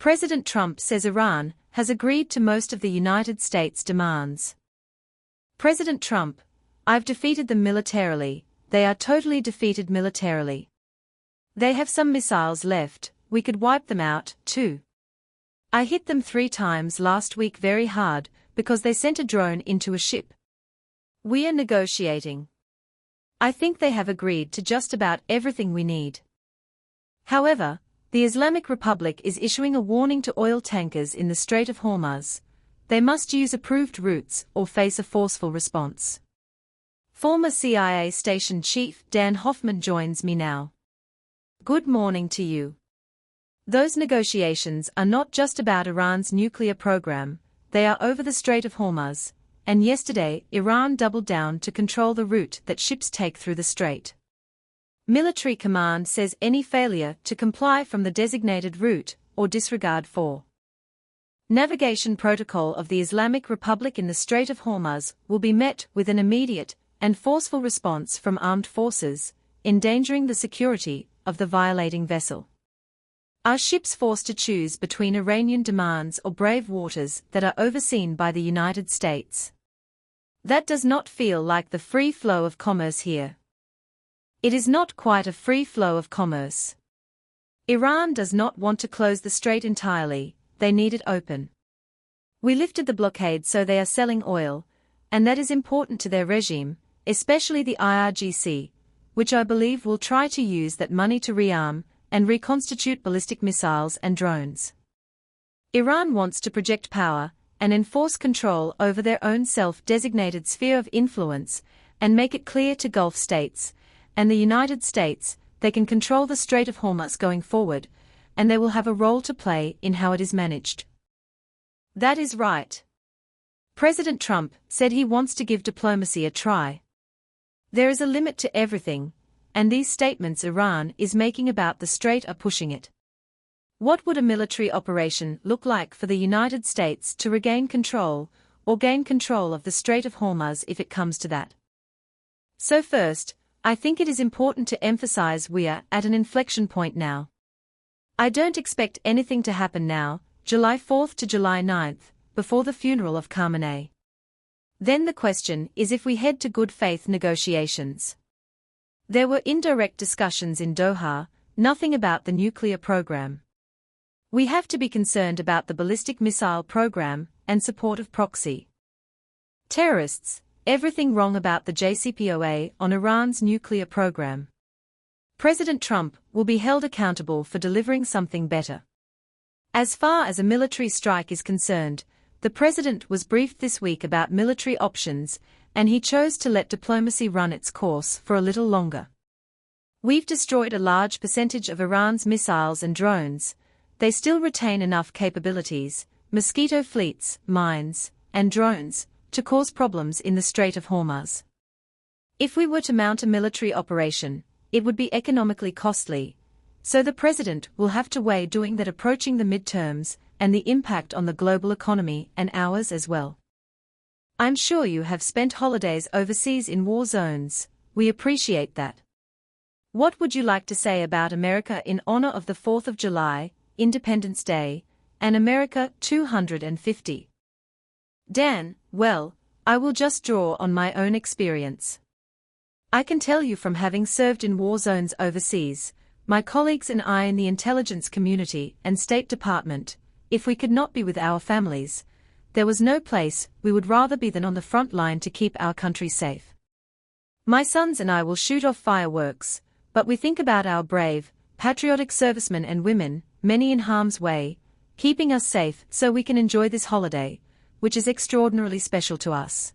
President Trump says Iran has agreed to most of the United States' demands. President Trump, I've defeated them militarily, they are totally defeated militarily. They have some missiles left, we could wipe them out, too. I hit them 3 times last week very hard, because they sent a drone into a ship. We are negotiating. I think they have agreed to just about everything we need. However, the Islamic Republic is issuing a warning to oil tankers in the Strait of Hormuz. They must use approved routes or face a forceful response. Former CIA Station Chief Dan Hoffman joins me now. Good morning to you. Those negotiations are not just about Iran's nuclear program, they are over the Strait of Hormuz, and yesterday Iran doubled down to control the route that ships take through the strait. Military command says any failure to comply from the designated route, or disregard for navigation protocol of the Islamic Republic in the Strait of Hormuz will be met with an immediate and forceful response from armed forces, endangering the security of the violating vessel. Are ships forced to choose between Iranian demands or brave waters that are overseen by the United States? That does not feel like the free flow of commerce here. It is not quite a free flow of commerce. Iran does not want to close the strait entirely, they need it open. We lifted the blockade so they are selling oil, and that is important to their regime, especially the IRGC, which I believe will try to use that money to rearm and reconstitute ballistic missiles and drones. Iran wants to project power and enforce control over their own self-designated sphere of influence and make it clear to Gulf states and the United States they can control the Strait of Hormuz going forward, and they will have a role to play in how it is managed. That is right. President Trump said he wants to give diplomacy a try. There is a limit to everything, and these statements Iran is making about the strait are pushing it. What would a military operation look like for the United States to regain control, or gain control of the Strait of Hormuz if it comes to that? So first, I think it is important to emphasize we are at an inflection point now. I don't expect anything to happen now, July 4th to July 9th, before the funeral of Khamenei. Then the question is if we head to good faith negotiations. There were indirect discussions in Doha, nothing about the nuclear program. We have to be concerned about the ballistic missile program and support of proxy terrorists. Everything wrong about the JCPOA on Iran's nuclear program. President Trump will be held accountable for delivering something better. As far as a military strike is concerned, the president was briefed this week about military options, and he chose to let diplomacy run its course for a little longer. We've destroyed a large percentage of Iran's missiles and drones. They still retain enough capabilities, mosquito fleets, mines, and drones, to cause problems in the Strait of Hormuz. If we were to mount a military operation, it would be economically costly, so the president will have to weigh doing that approaching the midterms and the impact on the global economy and ours as well. I'm sure you have spent holidays overseas in war zones, we appreciate that. What would you like to say about America in honor of the 4th of July, Independence Day, and America 250? Dan, well, I will just draw on my own experience. I can tell you from having served in war zones overseas, my colleagues and I in the intelligence community and State Department, if we could not be with our families, there was no place we would rather be than on the front line to keep our country safe. My sons and I will shoot off fireworks, but we think about our brave, patriotic servicemen and women, many in harm's way, keeping us safe so we can enjoy this holiday, which is extraordinarily special to us.